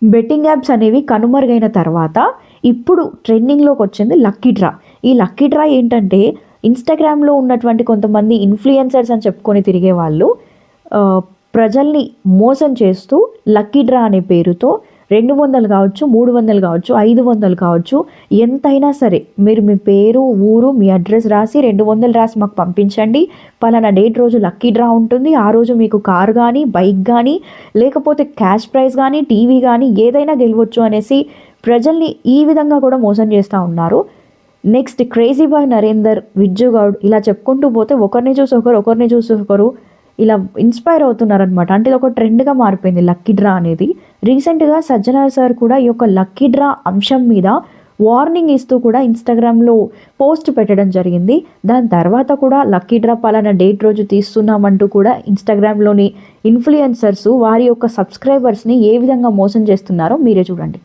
Betting apps అనేవి కనుమరుగైన తర్వాత ఇప్పుడు ట్రెండింగ్‌లోకి వచ్చింది లక్కీ డ్రా. ఈ లక్కీ డ్రా ఏంటంటే ఇన్‌స్టాగ్రామ్‌లో ఉన్నటువంటి కొంతమంది ఇన్‌ఫ్లుయెన్సర్స్ అని చెప్పుకొని తిరిగేవాళ్ళు ఆహ్, ప్రజల్ని మోసం చేస్తూ లక్కీ డ్రా అనే పేరుతో 200 కావచ్చు, 300 కావచ్చు, 500 కావచ్చు, ఎంతైనా సరే మీరు మీ పేరు, ఊరు, మీ అడ్రెస్ రాసి 200 రాసి మాకు పంపించండి. పలానా డేట్ రోజు లక్కీ డ్రా ఉంటుంది. ఆ రోజు మీకు కార్ గానీ, బైక్ గానీ, లేకపోతే క్యాష్ ప్రైజ్ గానీ, టీవీ గానీ ఏదైనా గెలవచ్చు అనేసి ప్రజల్ని ఈ విధంగా కూడా మోసం చేస్తా ఉన్నారు. Next 'crazy boy Narender', 'Vijju Goud' ఇలా చెప్పుకుంటూ పోతే ఒకరిని చూసి ఒకరు, ఒకరిని చూసి ఒకరు ఇలా ఇన్‌స్పైర్ అవుతున్నారనమాట. అంటే ఇదొక ట్రెండ్‌గా మారిపోయింది లక్కీ డ్రా అనేది. రీసెంట్‌గా 'సజ్జనార్' సార్ కూడా ఈ యొక్క లక్కీ డ్రా అంశం మీద వార్నింగ్ ఇస్తూ కూడా ఇన్‌స్టాగ్రామ్‌లో పోస్ట్ పెట్టడం జరిగింది. దాని తర్వాత కూడా లక్కీ డ్రా పలానా డేట్ రోజు తీస్తున్నామంటూ కూడా ఇన్‌స్టాగ్రామ్‌లోని ఇన్‌ఫ్లుయెన్సర్స్ వారి యొక్క సబ్‌స్క్రైబర్స్‌ని ఏ విధంగా మోసం చేస్తున్నారో మీరే చూడండి.